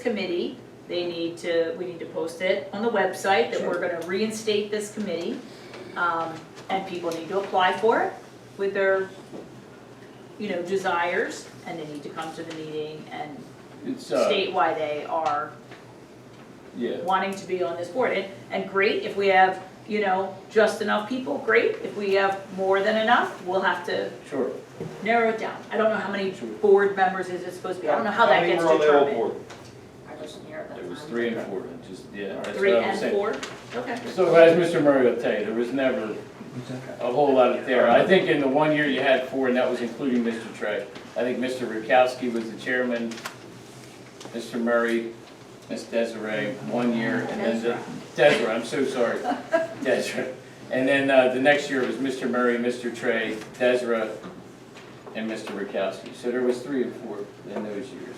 committee, we need to post it on the website that we're gonna reinstate this committee. And people need to apply for it with their, desires, and they need to come to the meeting and state why they are wanting to be on this board. And great, if we have, just enough people, great. If we have more than enough, we'll have to narrow it down. I don't know how many board members is it supposed to be, I don't know how that gets determined. I wasn't here at that time. It was 3 and 4, that's 3 what I was and saying. 4? Okay. So as Mr. Murray will tell you, there was never a whole lot there. I think in the 1 year you had 4, and that was including Mr. Trey. I think Mr. Rukowski was the chairman, Mr. Murray, Ms. Desiree, 1 year, and then Desiree, I'm so sorry, Desiree. And then the next year it was Mr. Murray, Mr. Trey, Desiree, and Mr. Rukowski. So there was 3 and 4 in those years.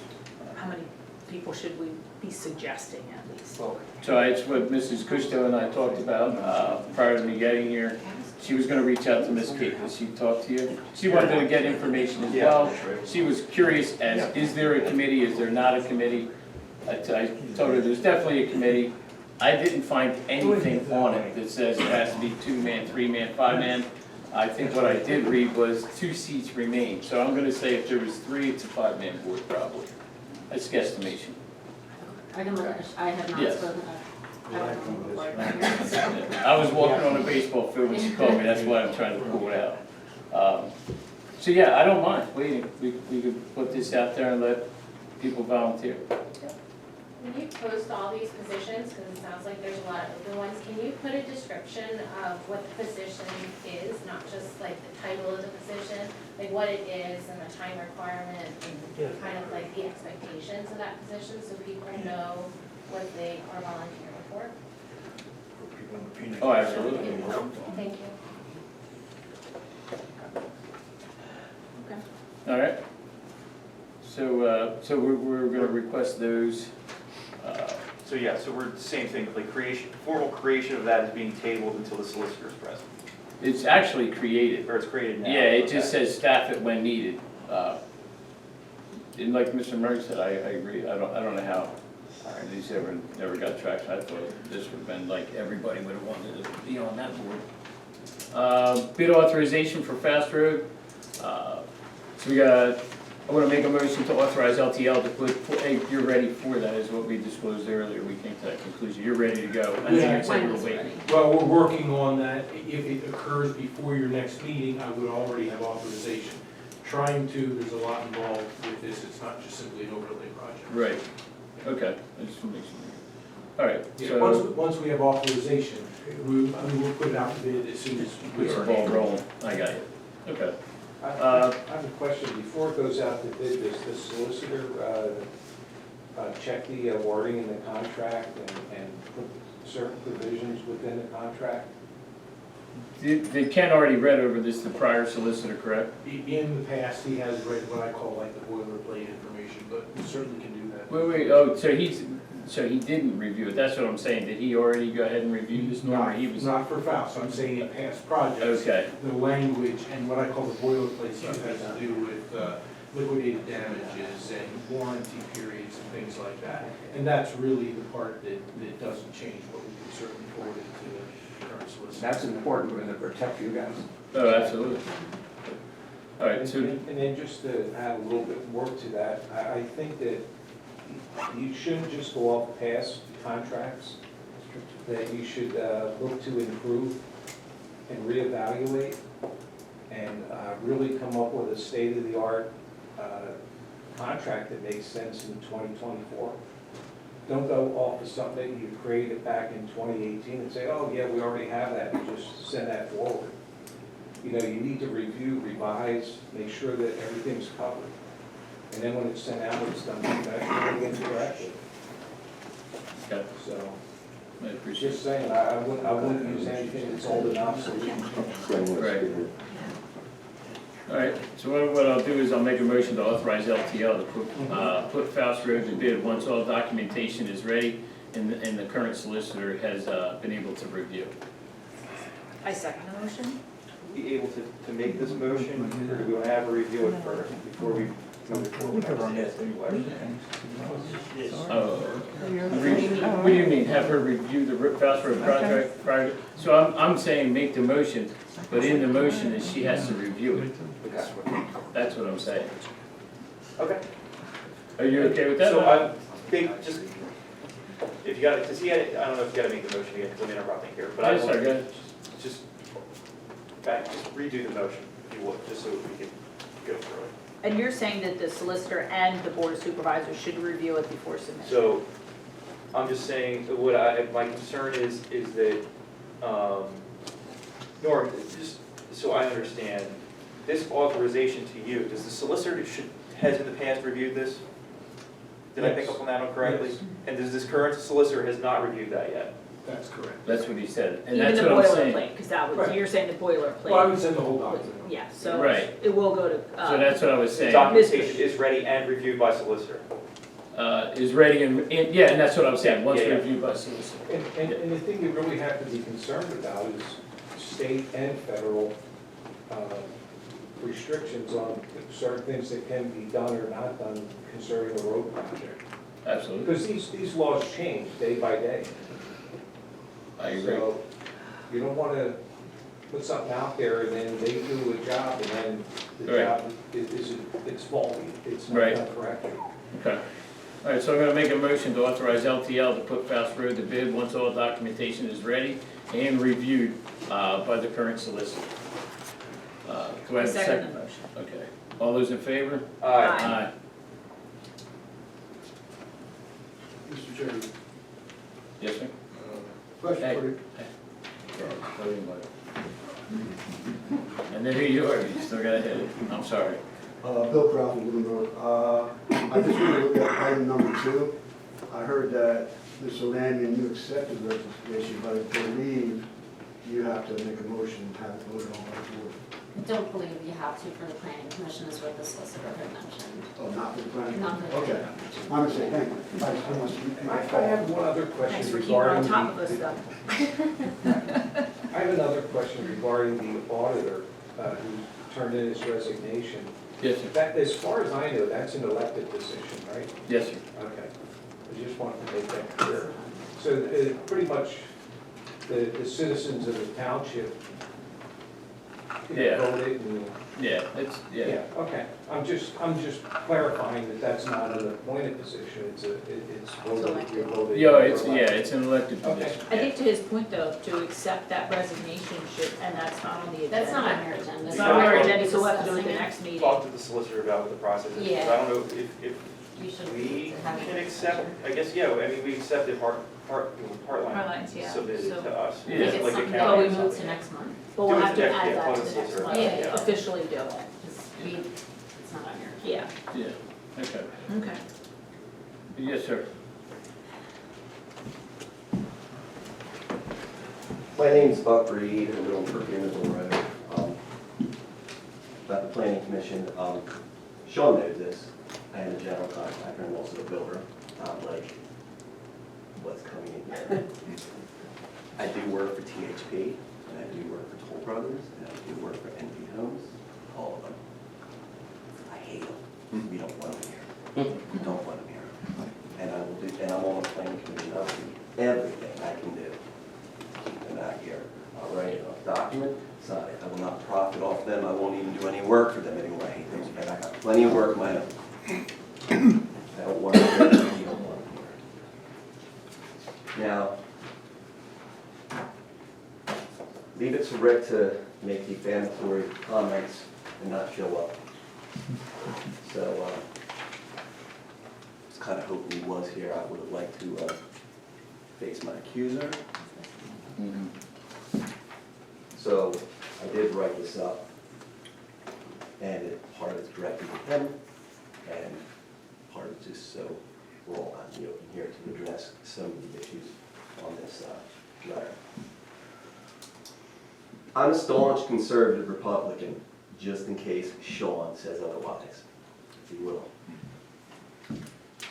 How many people should we be suggesting at least? So it's what Mrs. Cousteau and I talked about prior to me getting here. She was gonna reach out to Ms. Kate, did she talk to you? She wanted to get information as well. She was curious as, is there a committee, is there not a committee? I told her there's definitely a committee. I didn't find anything on it that says it has to be 2-man, 3-man, 5-man. I think what I did read was 2 seats remain. So I'm gonna say if there was 3, it's a 5-man board probably. That's guesstimation. I can look at, I have not Yes. spoken, I don't know the board member, so. I was walking on a baseball field when she called me, that's why I'm trying to pull it out. So yeah, I don't mind waiting, we could put this out there and let people volunteer. When you post all these positions, because it sounds like there's a lot of open ones, can you put a description of what the position is, not just like the title of the position, like what it is and the time requirement and kind of like the expectations of that position so people know what they are volunteering for? Oh, absolutely. Thank you. Okay. All right. So we're gonna request those. So yeah, so we're, same thing, like formal creation of that is being tabled until the solicitor is present, It's actually created. or it's created now. Yeah, it just Okay. says staff it when needed. And like Mr. Murray said, I agree, I don't know how these never got traction. I thought this would have been like everybody would have wanted to be on that board. Bid authorization for Faust Road. So I want to make a motion to authorize LTL to put, hey, you're ready for that, is what we disclosed earlier, we came to that conclusion, you're ready to go. I think you said you were waiting. Well, we're working on that. If it occurs before your next meeting, I would already have authorization. There's a lot involved with this, it's not just simply an overlay project. Right, okay, I just want to make sure. All right, Yeah, so once we have authorization, we'll put it out to bid as soon as. puts the ball rolling, I got you, okay. I have a question. Before it goes out to bid, does the solicitor check the wording in the contract and put certain provisions within the contract? Did Ken already read over this, the prior solicitor, correct? In the past, he has read what I call like the boilerplate information, but we certainly can do that. Wait, oh, so he didn't review it, that's what I'm saying, did he already go ahead and review this, or he was? Not for Faust, I'm saying in past projects. Okay, The language and what I call the boilerplate stuff has to do with liquidated damages and warranty periods and things like that. And that's really the part that doesn't change, but we can certainly forward it to the current solicitor. That's important when to protect you guys. oh, absolutely. All right, so, And then just to add a little bit more to that, I think that you shouldn't just go off past contracts, that you should look to improve and reevaluate and really come up with a state-of-the-art contract that makes sense in 2024. Don't go off of something that you created back in 2018 and say, oh yeah, we already have that, and just send that forward. You need to review, revise, make sure that everything's covered. And then when it's sent out, it's done professionally and correctly. okay, So, I appreciate just saying, I wouldn't use anything that's old enough so we can change. it. Right. All right, so what I'll do is I'll make a motion to authorize LTL to put Faust Road to bid once all documentation is ready and the current solicitor has been able to review. I second the motion. Be able to make this motion, or do we want to have a review it first before we move it forward? Oh, What do you mean, have her review the Faust Road project prior? So I'm saying make the motion, but in the motion is she has to review it. That's what I'm saying. Okay. Are you okay with that? So I think just, if you got it, because he had, I don't know if you got to make the motion again, because I'm interrupting here, but I Yes, want sir, go to ahead. just redo the motion, if you would, just so we can go through it. And you're saying that the solicitor and the board of supervisors should review it before submission? So, I'm just saying, my concern is that, Norm, just so I understand, this authorization to you, does the solicitor has in the past reviewed this? Did I pick up on that correctly? Yes. And does this current solicitor has not reviewed that yet? That's correct. That's what he said, and Even that's the what I'm saying. boilerplate, because that was, Right. you're saying the boilerplate. Well, I would send the whole document. Yeah, so Right. it will go to, So that's what I was The saying, documentation is ready and reviewed by solicitor. is ready and, yeah, and that's what I was saying, once Yeah, yeah. reviewed by solicitor. And the thing you really have to be concerned about is state and federal restrictions on certain things that can be done or not done concerning a road project. Absolutely, Because these laws change day by day. I agree. So you don't want to put something out there and then they do a job and then the Right. job it's faulty, it's Right. not correct. Okay. All right, so I'm gonna make a motion to authorize LTL to put Faust Road to bid once all documentation is ready and reviewed by the current solicitor. Do I have a second second? the motion. Okay. All those in favor? Aye. Mr. Chairman, Yes, sir? question for you. And then who you are, you still gotta hit it. I'm sorry. Bill Crawford, Bloomberg. I just want to look at item number 2. I heard that, Mr. Lanyon, you accepted the resignation, but I believe you have to make a motion and have it voted on by the board. I don't believe you have to for the planning commission is what the solicitor had mentioned. Oh, not for the planning? Not for the Okay. planning commission. I'm just saying, thank you. I just want to. I have one other Thanks question for keeping on regarding top of us, the, though. I have another question regarding the auditor who turned in his resignation. Yes, sir. That, as far as I know, that's an elected position, right? Yes, sir. Okay. I just wanted to make that clear. So pretty much the citizens of the township Yeah. voted and, Yeah, it's, yeah. yeah, okay. I'm just clarifying that that's not an appointed position, it's voted, you're voted. Yeah, it's an elected Okay. position. I think to his point, though, to accept that resignation should, and that's not on the agenda. That's not on your agenda. It's not on our agenda, so we'll have to do it at the Discussing next meeting. Talk to the solicitor about what the process is. 'Cause Yeah. I don't know if You should we have can it. accept, I guess, yeah, I mean, we accepted Heartline Heartline's, yeah. submitted So- to us. Yeah. I think Like it's the something county that we or move something. to next month, But we'll Do it have to next- add yeah, that call to the the next solicitor one, about it, yeah. officially do it. because it's not on your. Yeah, Yeah, okay. okay. Yes, sir. My name's Buck Reed, and I'm for Middle Road. About the planning commission, Sean knows this. I am a general contractor and also a builder, like what's coming in here. I do work for THP, and I do work for Toll Brothers, and I do work for NP Homes, all of them. I hate them. We don't want them here. We don't want them here. And I will do, and I'm on the planning commission, I'll do everything I can do to keep them out here. I'll write a document, sign it. I will not profit off them. I won't even do any work for them anymore. I hate those, and I got plenty of work of my own. I don't want to hear it, you don't want to hear it. Now, leave it to Rick to make defamatory comments and not show up. So, I was kind of hoping he was here. I would have liked to face my accuser. So, I did write this up, and part of it's directed to him, and part of it's just so we're all out in the open here to address some of the issues on this letter. I'm a staunch conservative Republican, just in case Sean says otherwise, if he will.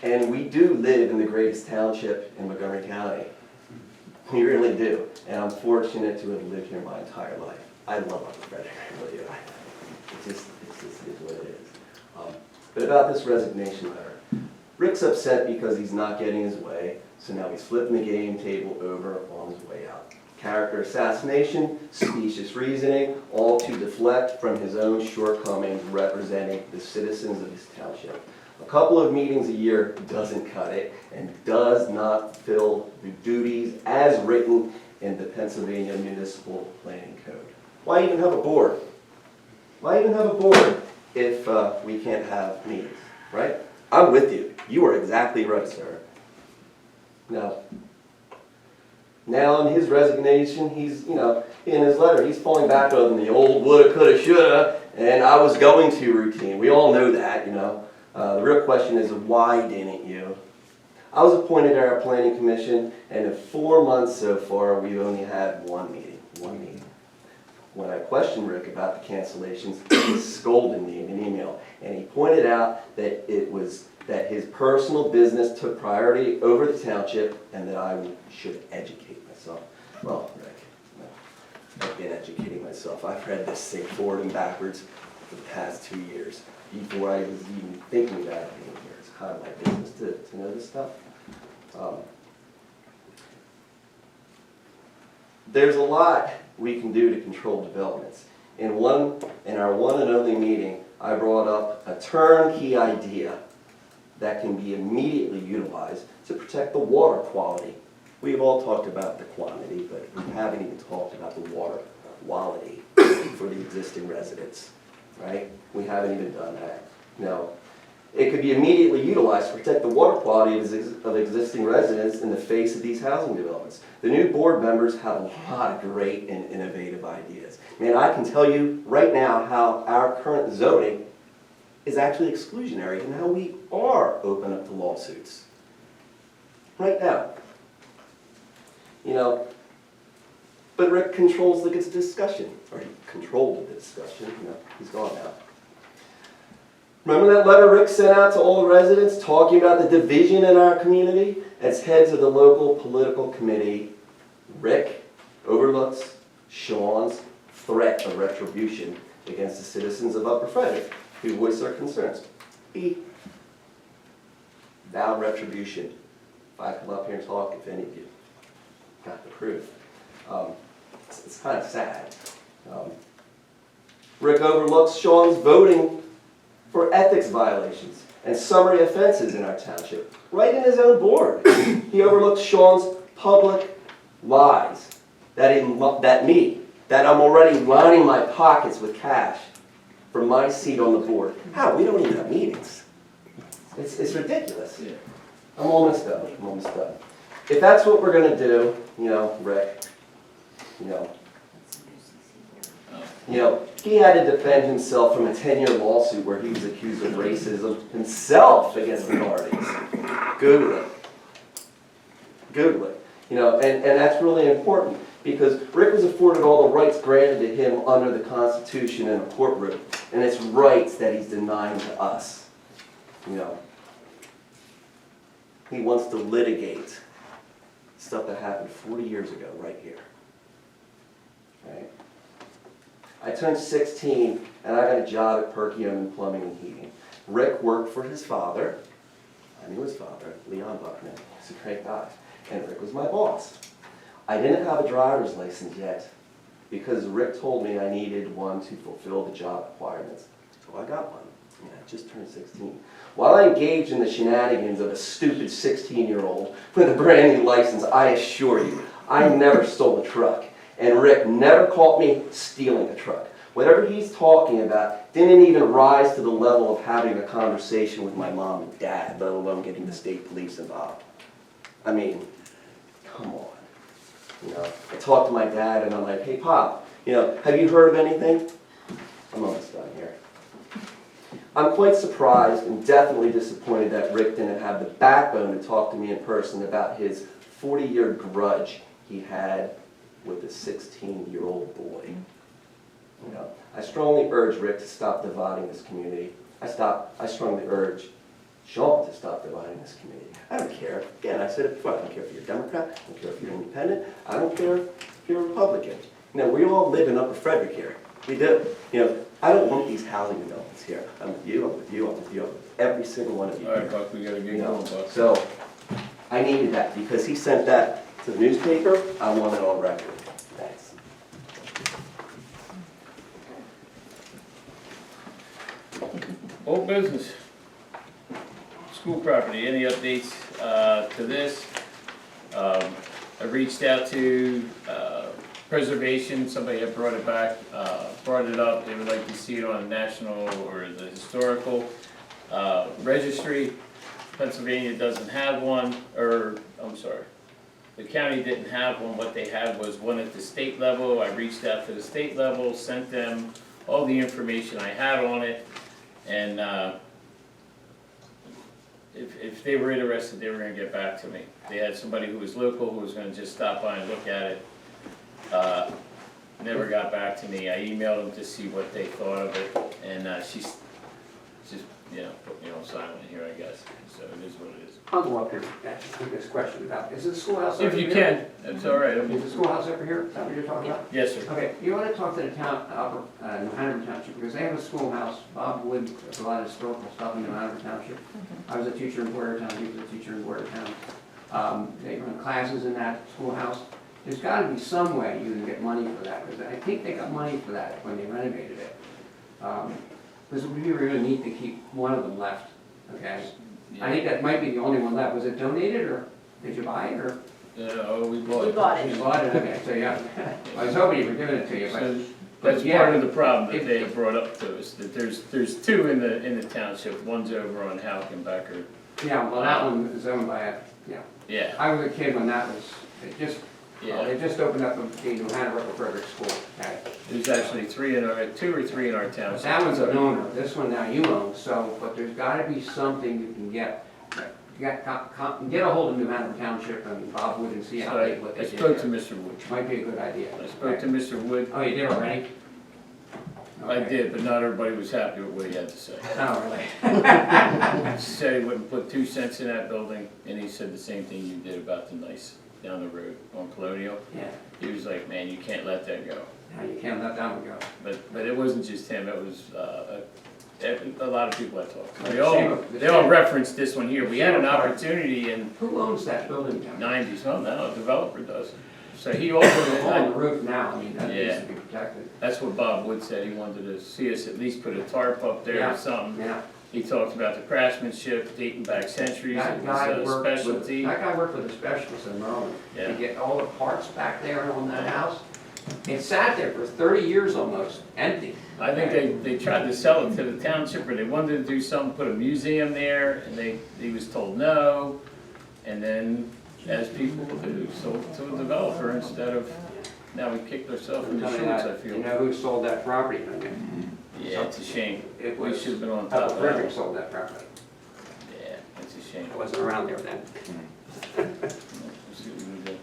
And we do live in the greatest township in Montgomery County. We really do, and I'm fortunate to have lived here my entire life. I love Uncle Frederick, I really do. It just is what it is. But about this resignation letter, Rick's upset because he's not getting his way, so now he's flipping the game table over on his way out. Character assassination, specious reasoning, all to deflect from his own shortcomings representing the citizens of his township. A couple of meetings a year doesn't cut it and does not fill the duties as written in the Pennsylvania Municipal Planning Code. Why even have a board? Why even have a board if we can't have meetings, right? I'm with you. You are exactly right, sir. Now in his resignation, he's, in his letter, he's falling back on the old woulda, coulda, shoulda, and I was going to routine. We all know that, The real question is, why didn't you? I was appointed to our planning commission, and in 4 months so far, we've only had one meeting. When I questioned Rick about the cancellations, he scolded me in an email, and he pointed out that that his personal business took priority over the township, and that I should educate myself. Well, Rick, no, I've been educating myself. I've read this thing forward and backwards for the past 2 years. Before I was even thinking about it being here, it's kind of my business to know this stuff. There's a lot we can do to control developments. In our one and only meeting, I brought up a turnkey idea that can be immediately utilized to protect the water quality. We've all talked about the quantity, but we haven't even talked about the water quality for the existing residents, right? We haven't even done that. No. It could be immediately utilized to protect the water quality of existing residents in the face of these housing developments. The new board members have a lot of great and innovative ideas. Man, I can tell you right now how our current zoning is actually exclusionary and how we are open up to lawsuits. Right now. But Rick controls the discussion, or he controlled the discussion, he's gone now. Remember that letter Rick sent out to all the residents talking about the division in our community? As heads of the local political committee, Rick overlooks Sean's threat of retribution against the citizens of Upper Frederick who voice their concerns. He vowed retribution. If I come up here and talk, if any of you got the proof. It's kind of sad. Rick overlooks Sean's voting for ethics violations and summary offenses in our township, right in his own board. He overlooks Sean's public lies that I'm already lining my pockets with cash for my seat on the board. How? We don't even have meetings. It's ridiculous. Yeah. I'm almost done. If that's what we're going to do, Rick, he had to defend himself from a 10-year lawsuit where he was accused of racism himself against minorities. Google it. And that's really important because Rick was afforded all the rights granted to him under the Constitution in a courtroom, and it's rights that he's denying to us. He wants to litigate stuff that happened 40 years ago right here. Right? I turned 16 and I got a job at Perkium Plumbing and Heating. Rick worked for his father. I knew his father, Leon Buckman. He's a great guy. And Rick was my boss. I didn't have a driver's license yet because Rick told me I needed one to fulfill the job requirements. So I got one. I just turned 16. While I engaged in the shenanigans of a stupid 16-year-old with a brand new license, I assure you, I never stole a truck. And Rick never caught me stealing a truck. Whatever he's talking about didn't even rise to the level of having a conversation with my mom and dad, let alone getting the state police involved. I mean, come on. I talked to my dad and I'm like, hey Pop, have you heard of anything? I'm almost done here. I'm quite surprised and definitely disappointed that Rick didn't have the backbone to talk to me in person about his 40-year grudge he had with a 16-year-old boy. I strongly urge Rick to stop dividing this community. I strongly urge Sean to stop dividing this community. I don't care. Again, I said it before. I don't care if you're a Democrat. I don't care if you're independent. I don't care if you're a Republican. We all live in Upper Frederick here. We do. I don't want these housing developments here. I'm with you, I'm with you, I'm with you, I'm with every single one of you. All right, Buck, we gotta get You know, going, Buck. so I needed that because he sent that to the newspaper. I want it on record. Thanks. Old business. School property, any updates to this? I reached out to Preservation, somebody had brought it back, brought it up, they would like to see it on the national or the historical registry. Pennsylvania doesn't have one, or, I'm sorry, the county didn't have one, what they had was one at the state level. I reached out to the state level, sent them all the information I had on it, and if they were interested, they were gonna get back to me. They had somebody who was local, who was gonna just stop by and look at it. Never got back to me. I emailed them to see what they thought of it, and she's just, you know, put me on silent here, I guess, so it is what it is. I'll go up here and ask this question about, is the schoolhouse over If here? you can, that's all right. Is the schoolhouse over here? Is that what you're talking about? Yes, sir. Okay, you want to talk to the town, New Hanover Township, because they have a schoolhouse. Bob Wood does a lot of historical stuff in New Hanover Township. I was a teacher in Boyertown, he was a teacher in Boyertown. They run classes in that schoolhouse. There's got to be some way you can get money for that, because I think they got money for that when they renovated it. This would be really neat to keep one of them left, okay? I think that might be the only one left. Was it donated, or did you buy it, or? Oh, we bought it. We bought You it. bought it, okay, so yeah. I was hoping you were giving it to you, So but. that's yeah, part of the problem that they had brought up to us, that there's two in the township, one's over on Halkenbecker. Yeah, well, that one is owned by a, yeah. Yeah, I was a kid when that was, yeah. they just opened up the New Hanover for Frederick School. Okay. There's actually two or three in our township. That one's an owner, this one now you own, so, but there's gotta be something you can get. Get a hold of New Hanover Township and Bob Wood and see how So they, what they I did spoke to there. Mr. Wood. Might be a good idea. I spoke to Mr. Wood. Oh, you did already? I Okay. did, but not everybody was happy with what he had to say. Oh, really? He said he wouldn't put 2 cents in that building, and he said the same thing you did about the nice down the road on Colonial. Yeah, He was like, man, you can't let that go. now you can't let that one go. But it wasn't just him, it was a lot of people I talked to. Shame. They all referenced this one here. We had an opportunity in Who owns that building down there? '90s, oh no, a developer does. So he The hole in also, the roof now, I mean, that needs Yeah. to be protected. that's what Bob Wood said, he wanted to see us at least put a tarp up there Yeah. or something. Yeah. He talked about the craftsmanship dating back centuries, That it guy was a worked with, specialty. that guy worked with a specialist in Maryland. Yeah. To get all the parts back there on that house. It sat there for 30 years almost, empty. I think they tried to sell it to the township, or they wanted to do something, put a museum there, and he was told no. And then, as people do, sold it to a developer instead of, now we kicked ourselves in the Tell me shorts, I that. feel. You know who sold that property? don't you? Yeah, it's a shame. It We was, should have been on top of that. Frederick sold that property. Yeah, it's a shame. I wasn't around there then. We'll see what we can do.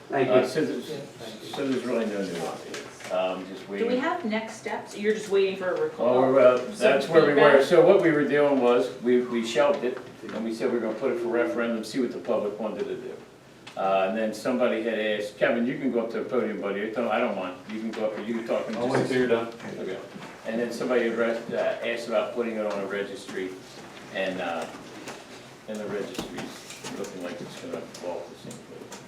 Thank you. So there's really no new updates, just Do waiting. we have next steps? You're just waiting for a Oh, recall? that's where we were, feedback? so what we were doing was, we shelved it, and we said we were gonna put it for referendum, see what the public wanted to do. And then somebody had asked, Kevin, you can go up to the podium, buddy, I don't mind, you can go up, you can talk. I'll wait till you're done. Okay. And then somebody had asked about putting it on a registry, and the registry's looking like it's gonna fall to the same place.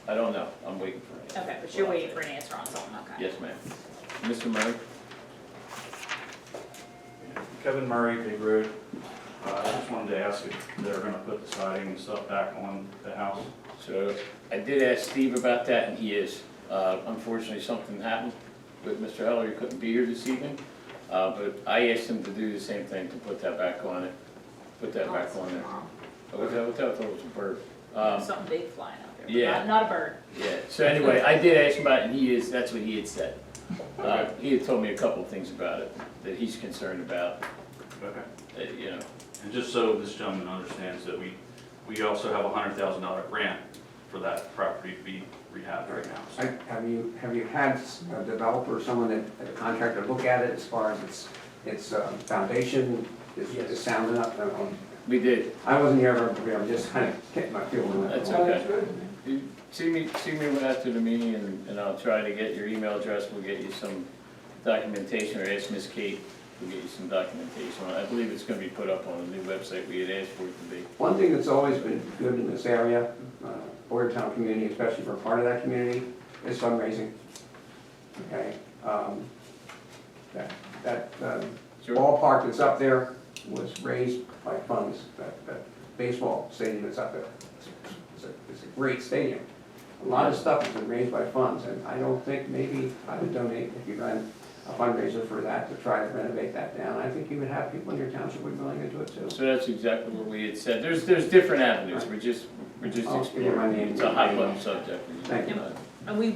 I don't know, I'm waiting for it. Okay, but you're waiting for an answer on something, okay. Yes, ma'am. Mr. Murray? Kevin Murray, Big Road. I just wanted to ask if they're gonna put the siding and stuff back on the house. So I did ask Steve about that, and he is. Unfortunately, something happened with Mr. Heller, he couldn't be here this evening. But I asked him to do the same thing, to put that back on it, put that back on there. Oh, was that, I thought it was a bird. Something big flying out there, but yeah. not a bird. Yeah, so anyway, I did ask him about it, and he is, that's what he had said. He had told me a couple of things about it, that he's concerned about, Okay. you know. And just so this gentleman understands that we also have a $100,000 grant for that property to be rehabbed right now. So Have you had a developer, someone a contractor look at it as far as its foundation is sound enough? We did, I wasn't here, but I'm just kind of getting my feel on that. that's okay. You see me after the meeting, and I'll try to get your email address, we'll get you some documentation, or ask Miss Kate we'll get you some documentation on it. I believe it's gonna be put up on the new website we had asked for it to be. One thing that's always been good in this area, Boyertown community, especially for a part of that community, is fundraising. Okay, that Sure. ballpark that's up there was raised by funds, that baseball stadium that's up there. It's a great stadium. A lot of stuff has been raised by funds, and I don't think, maybe I would donate if you ran a fundraiser for that to try to renovate that down. I think you would have people in your township would be willing to do it too. So that's exactly what we had said. There's different avenues. We're just I'll give you my exploring. name. It's a hot button subject. Thank you. And we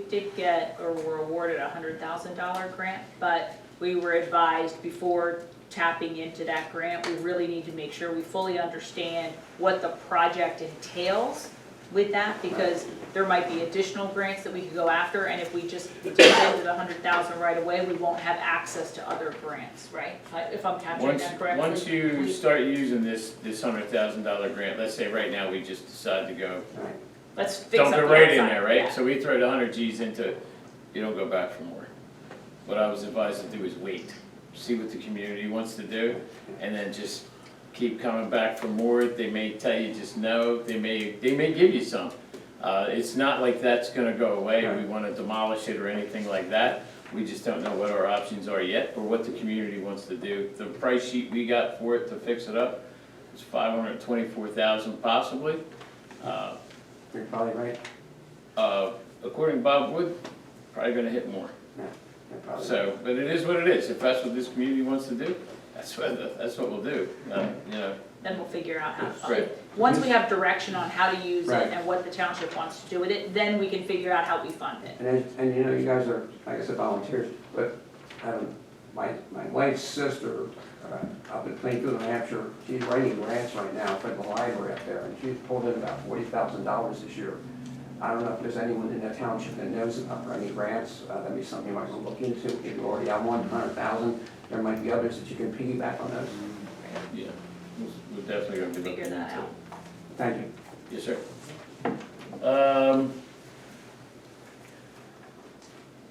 did get, or were awarded a $100,000 grant, but we were advised before tapping into that grant, we really need to make sure we fully understand what the project entails with that, because there might be additional grants that we could go after, and if we just dip into the 100,000 right away, we won't have access to other grants, right? If I'm capturing that correctly. Once you start using this $100,000 grant, let's say right now we just decide to go, Right. Let's fix up dump the it right in outside, there, right? yeah. So we throw the 100 Gs into it, you don't go back for more. What I was advised to do is wait, see what the community wants to do, and then just keep coming back for more. They may tell you just no, they may give you some. It's not like that's gonna go away, we wanna demolish it or anything like that. We just don't know what our options are yet, or what the community wants to do. The price sheet we got for it to fix it up was $524,000 possibly. You're probably right. According to Bob Wood, probably gonna hit more. You're probably right. So, but it is what it is. If that's what this community wants to do, that's what we'll do. You know, Then we'll figure out how to fund Right. it. Once we have direction on how to use Right. it and what the township wants to do with it, then we can figure out how we fund it. And you know, you guys are, like I said, volunteers, but my wife's sister up in Plainfield, New Hampshire, she's writing grants right now for the library up there, and she's pulled in about $40,000 this year. I don't know if there's anyone in that township that knows about writing grants, that'd be something you might want to look into. If you already have 100,000, there might be others that you can piggyback on those. yeah, we're definitely gonna be looking Figure into that it. out. Thank you. Yes, sir.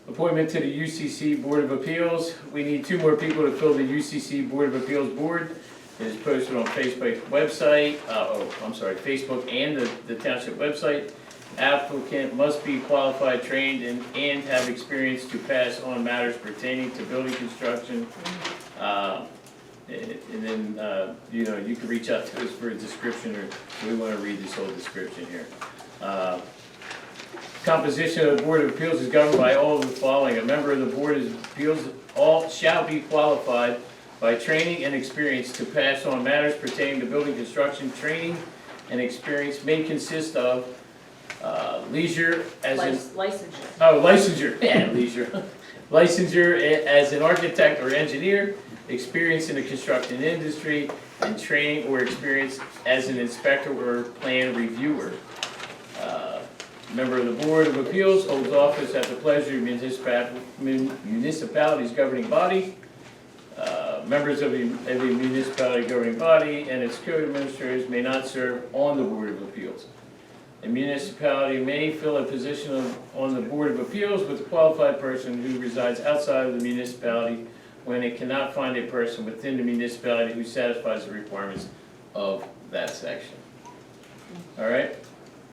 Appointment to the UCC Board of Appeals. We need 2 more people to fill the UCC Board of Appeals board. It is posted on Facebook website, Facebook and the township website. Applicant must be qualified, trained, and have experience to pass on matters pertaining to building construction. And then, you know, you can reach out to us for a description, or we want to read this whole description here. Composition of the Board of Appeals is governed by all of the following. A member of the Board of Appeals all shall be qualified by training and experience to pass on matters pertaining to building construction. Training and experience may consist of leisure as in... Licensure. Oh, licensure, yeah, leisure. Licensure as an architect or engineer, experience in the construction industry, and training or experience as an inspector or plan reviewer. Member of the Board of Appeals holds office at the pleasure of municipality's governing body. Members of the municipality governing body and its code administrators may not serve on the Board of Appeals. A municipality may fill a position on the Board of Appeals with a qualified person who resides outside of the municipality when it cannot find a person within the municipality who satisfies the requirements of that section. All right?